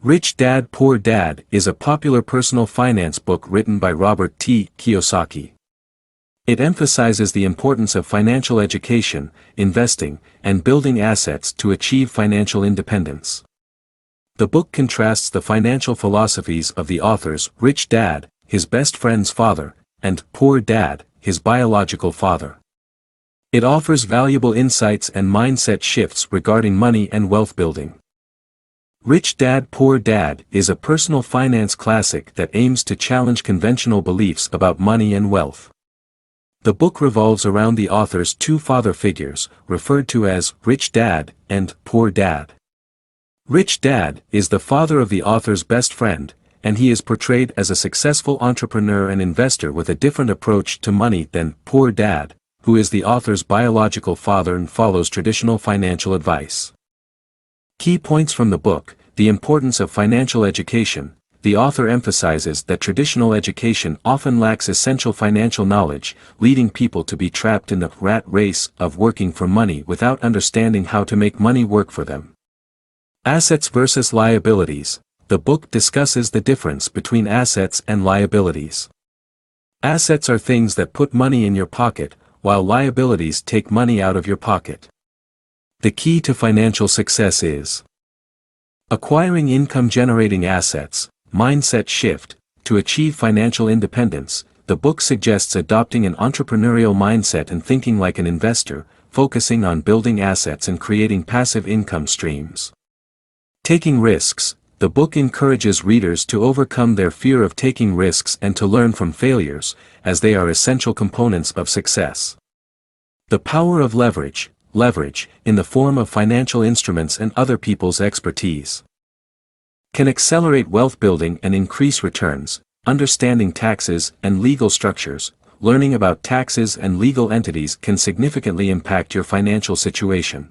Rich Dad Poor Dad is a popular personal finance book written by Robert T. Kiyosaki. It emphasizes the importance of financial education, investing, and building assets to achieve financial independence. The book contrasts the financial philosophies of the authors Rich Dad, his best friend's father, and Poor Dad, his biological father. It offers valuable insights and mindset shifts regarding money and wealth building. Rich Dad Poor Dad is a personal finance classic that aims to challenge conventional beliefs about money and wealth. The book revolves around the author's two father figures, referred to as Rich Dad and Poor Dad. Rich Dad is the father of the author's best friend, and he is portrayed as a successful entrepreneur and investor with a different approach to money than Poor Dad, who is the author's biological father and follows traditional financial advice. Key points from the book: the importance of financial education. The author emphasizes that traditional education often lacks essential financial knowledge, leading people to be trapped in the rat race of working for money without understanding how to make money work for them. Assets versus liabilities. The book discusses the difference between assets and liabilities. Assets are things that put money in your pocket, while liabilities take money out of your pocket. The key to financial success is acquiring income-generating assets. Mindset shift. To achieve financial independence, the book suggests adopting an entrepreneurial mindset and thinking like an investor, focusing on building assets and creating passive income streams. Taking risks. The book encourages readers to overcome their fear of taking risks and to learn from failures, as they are essential components of success. The power of leverage. Leverage, in the form of financial instruments and other people's expertise, can accelerate wealth building and increase returns. Understanding taxes and legal structures. Learning about taxes and legal entities can significantly impact your financial situation.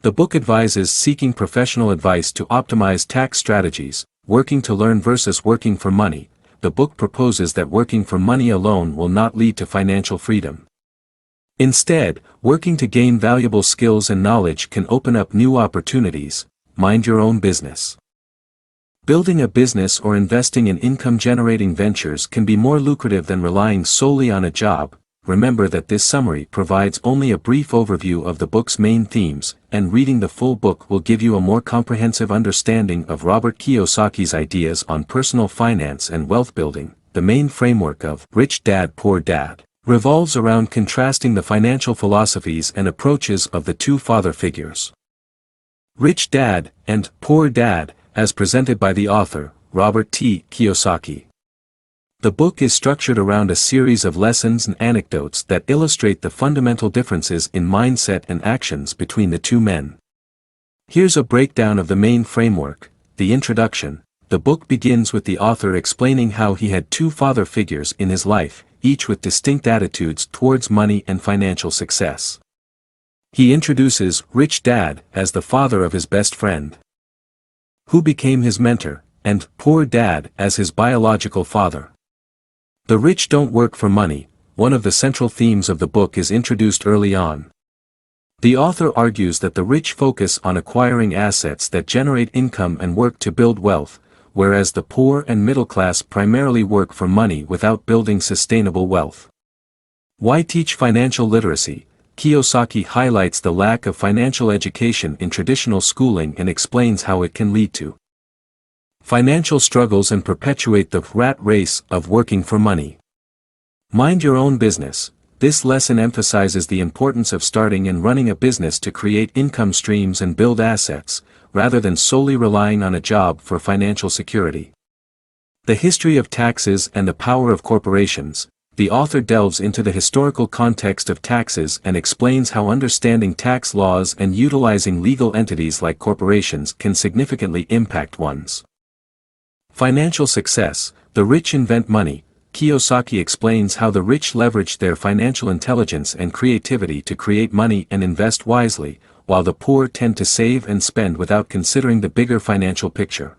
The book advises seeking professional advice to optimize tax strategies. Working to learn versus working for money. The book proposes that working for money alone will not lead to financial freedom. Instead, working to gain valuable skills and knowledge can open up new opportunities. Mind your own business. Building a business or investing in income-generating ventures can be more lucrative than relying solely on a job. Remember that this summary provides only a brief overview of the book's main themes, and reading the full book will give you a more comprehensive understanding of Robert Kiyosaki's ideas on personal finance and wealth building. The main framework of Rich Dad Poor Dad revolves around contrasting the financial philosophies and approaches of the two father figures, Rich Dad and Poor Dad, as presented by the author, Robert T. Kiyosaki. The book is structured around a series of lessons and anecdotes that illustrate the fundamental differences in mindset and actions between the two men. Here's a breakdown of the main framework. The introduction. The book begins with the author explaining how he had two father figures in his life, each with distinct attitudes towards money and financial success. He introduces Rich Dad as the father of his best friend, who became his mentor, and Poor Dad as his biological father. The rich don't work for money. One of the central themes of the book is introduced early on. The author argues that the rich focus on acquiring assets that generate income and work to build wealth, whereas the poor and middle class primarily work for money without building sustainable wealth. Why teach financial literacy? Kiyosaki highlights the lack of financial education in traditional schooling and explains how it can lead to financial struggles and perpetuate the rat race of working for money. Mind your own business. This lesson emphasizes the importance of starting and running a business to create income streams and build assets, rather than solely relying on a job for financial security. The history of taxes and the power of corporations. The author delves into the historical context of taxes and explains how understanding tax laws and utilizing legal entities like corporations can significantly impact one's financial success. The rich invent money. Kiyosaki explains how the rich leverage their financial intelligence and creativity to create money and invest wisely, while the poor tend to save and spend without considering the bigger financial picture.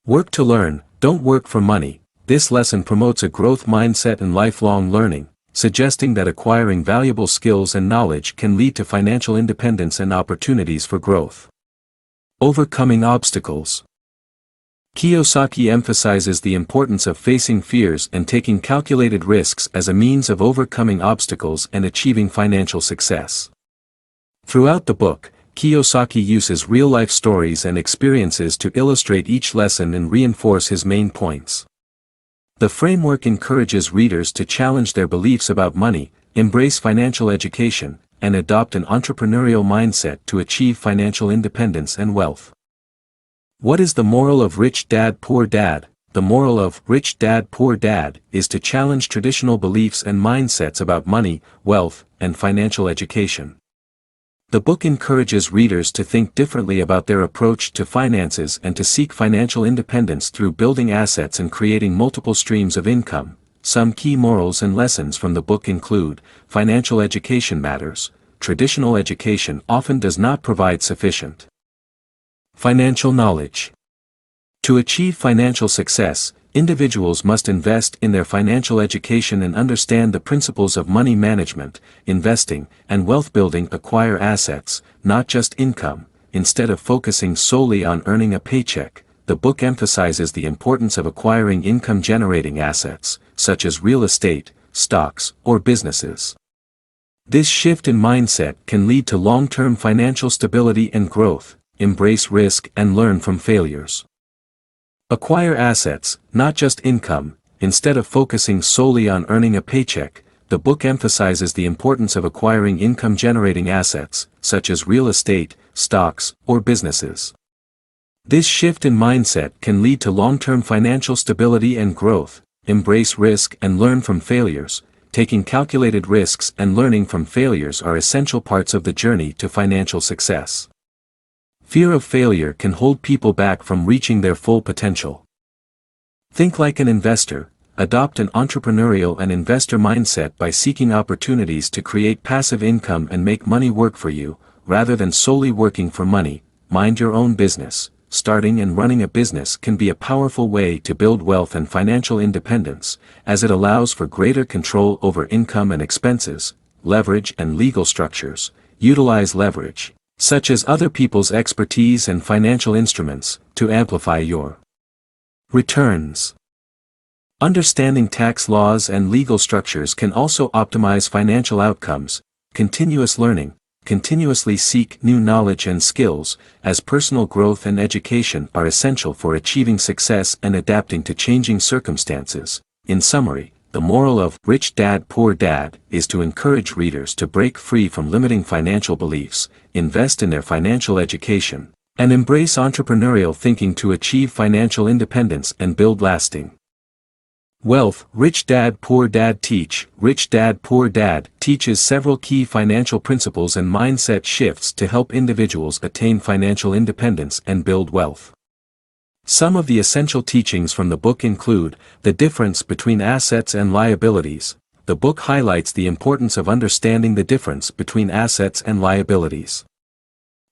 Work to learn, don't work for money. This lesson promotes a growth mindset and lifelong learning, suggesting that acquiring valuable skills and knowledge can lead to financial independence and opportunities for growth. Overcoming obstacles. Kiyosaki emphasizes the importance of facing fears and taking calculated risks as a means of overcoming obstacles and achieving financial success. Throughout the book, Kiyosaki uses real-life stories and experiences to illustrate each lesson and reinforce his main points. The framework encourages readers to challenge their beliefs about money, embrace financial education, and adopt an entrepreneurial mindset to achieve financial independence and wealth. What is the moral of Rich Dad Poor Dad? The moral of Rich Dad Poor Dad is to challenge traditional beliefs and mindsets about money, wealth, and financial education. The book encourages readers to think differently about their approach to finances and to seek financial independence through building assets and creating multiple streams of income. Some key morals and lessons from the book include: financial education matters. Traditional education often does not provide sufficient financial knowledge. To achieve financial success, individuals must invest in their financial education and understand the principles of money management, investing, and wealth building. Acquire assets, not just income. Instead of focusing solely on earning a paycheck, the book emphasizes the importance of acquiring income-generating assets, such as real estate, stocks, or businesses. This shift in mindset can lead to long-term financial stability and growth. Embrace risk and learn from failures. Acquire assets, not just income. Instead of focusing solely on earning a paycheck, the book emphasizes the importance of acquiring income-generating assets, such as real estate, stocks, or businesses. This shift in mindset can lead to long-term financial stability and growth. Embrace risk and learn from failures. Taking calculated risks and learning from failures are essential parts of the journey to financial success. Fear of failure can hold people back from reaching their full potential. Think like an investor. Adopt an entrepreneurial and investor mindset by seeking opportunities to create passive income and make money work for you, rather than solely working for money. Mind your own business. Starting and running a business can be a powerful way to build wealth and financial independence, as it allows for greater control over income and expenses. Leverage and legal structures. Utilize leverage, such as other people's expertise and financial instruments, to amplify your returns. Understanding tax laws and legal structures can also optimize financial outcomes. Continuous learning. Continuously seek new knowledge and skills, as personal growth and education are essential for achieving success and adapting to changing circumstances. In summary, the moral of Rich Dad Poor Dad is to encourage readers to break free from limiting financial beliefs, invest in their financial education, and embrace entrepreneurial thinking to achieve financial independence and build lasting wealth. Rich Dad Poor Dad Teach. Rich Dad Poor Dad teaches several key financial principles and mindset shifts to help individuals attain financial independence and build wealth. Some of the essential teachings from the book include: the difference between assets and liabilities. The book highlights the importance of understanding the difference between assets and liabilities.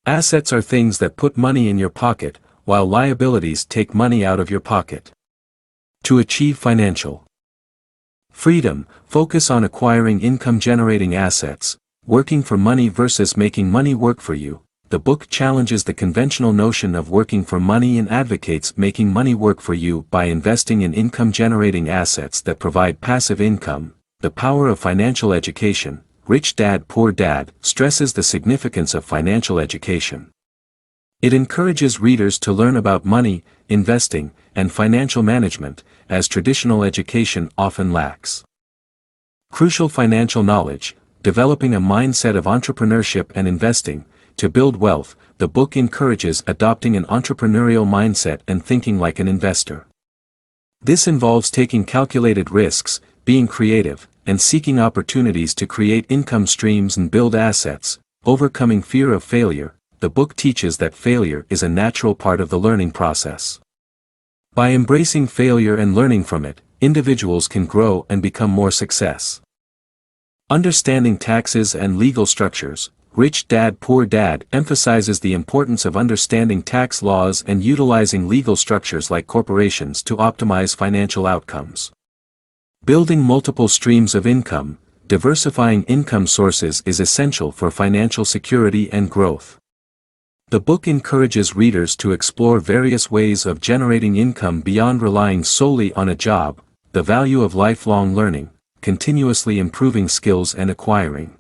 Assets are things that put money in your pocket, while liabilities take money out of your pocket. To achieve financial freedom, focus on acquiring income-generating assets, working for money versus making money work for you. The book challenges the conventional notion of working for money and advocates making money work for you by investing in income-generating assets that provide passive income. The power of financial education. Rich Dad Poor Dad stresses the significance of financial education. It encourages readers to learn about money, investing, and financial management, as traditional education often lacks. Crucial financial knowledge. Developing a mindset of entrepreneurship and investing. To build wealth, the book encourages adopting an entrepreneurial mindset and thinking like an investor. This involves taking calculated risks, being creative, and seeking opportunities to create income streams and build assets. Overcoming fear of failure. The book teaches that failure is a natural part of the learning process. By embracing failure and learning from it, individuals can grow and become more success. Understanding taxes and legal structures. Rich Dad Poor Dad emphasizes the importance of understanding tax laws and utilizing legal structures like corporations to optimize financial outcomes. Building multiple streams of income. Diversifying income sources is essential for financial security and growth. The book encourages readers to explore various ways of generating income beyond relying solely on a job, the value of lifelong learning, continuously improving skills and acquiring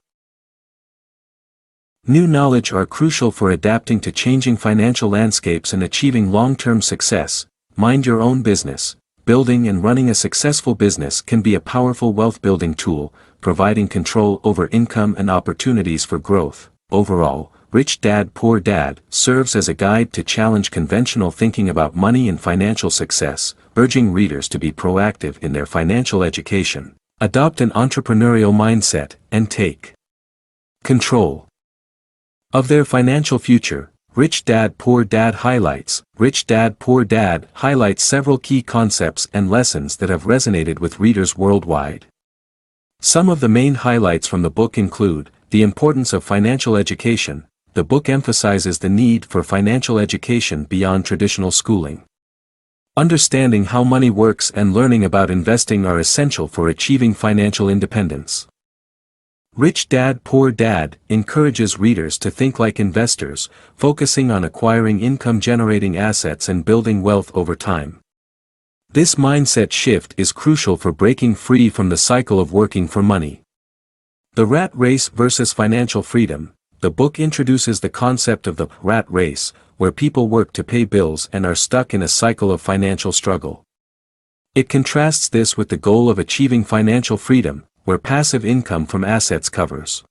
new knowledge are crucial for adapting to changing financial landscapes and achieving long-term success. Mind your own business. Building and running a successful business can be a powerful wealth-building tool, providing control over income and opportunities for growth. Overall, Rich Dad Poor Dad serves as a guide to challenge conventional thinking about money and financial success, urging readers to be proactive in their financial education, adopt an entrepreneurial mindset, and take control of their financial future. Rich Dad Poor Dad highlights several key concepts and lessons that have resonated with readers worldwide. Some of the main highlights from the book include the importance of financial education. The book emphasizes the need for financial education beyond traditional schooling. Understanding how money works and learning about investing are essential for achieving financial independence. Rich Dad Poor Dad encourages readers to think like investors, focusing on acquiring income-generating assets and building wealth over time. This mindset shift is crucial for breaking free from the cycle of working for money. The rat race versus financial freedom. The book introduces the concept of the rat race, where people work to pay bills and are stuck in a cycle of financial struggle. It contrasts this with the goal of achieving financial freedom, where passive income from assets covers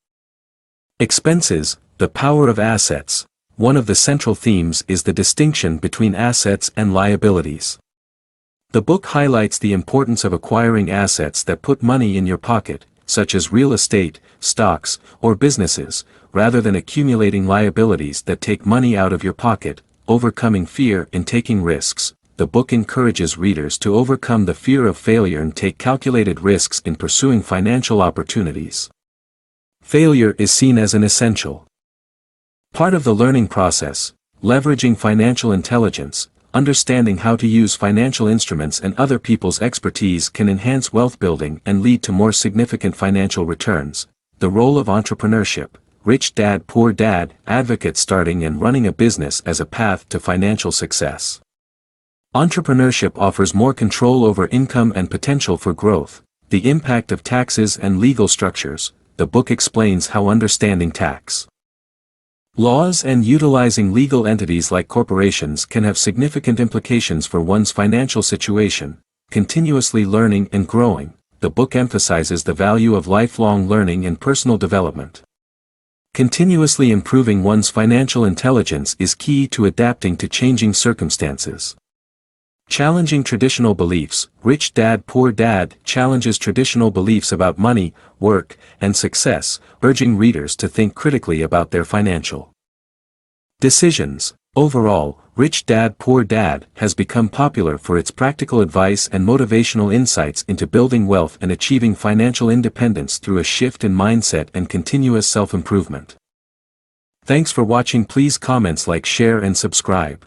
expenses. The power of assets. One of the central themes is the distinction between assets and liabilities. The book highlights the importance of acquiring assets that put money in your pocket, such as real estate, stocks, or businesses, rather than accumulating liabilities that take money out of your pocket. Overcoming fear in taking risks. The book encourages readers to overcome the fear of failure and take calculated risks in pursuing financial opportunities. Failure is seen as an essential part of the learning process. Leveraging financial intelligence. Understanding how to use financial instruments and other people's expertise can enhance wealth building and lead to more significant financial returns. The role of entrepreneurship. Rich Dad Poor Dad advocates starting and running a business as a path to financial success. Entrepreneurship offers more control over income and potential for growth. The impact of taxes and legal structures. The book explains how understanding tax laws and utilizing legal entities like corporations can have significant implications for one's financial situation. Continuously learning and growing. The book emphasizes the value of lifelong learning and personal development. Continuously improving one's financial intelligence is key to adapting to changing circumstances. Challenging traditional beliefs. Rich Dad Poor Dad challenges traditional beliefs about money, work, and success, urging readers to think critically about their financial decisions. Overall, Rich Dad Poor Dad has become popular for its practical advice and motivational insights into building wealth and achieving financial independence through a shift in mindset and continuous self-improvement. Thanks for watching. Please comment, like, share and subscribe.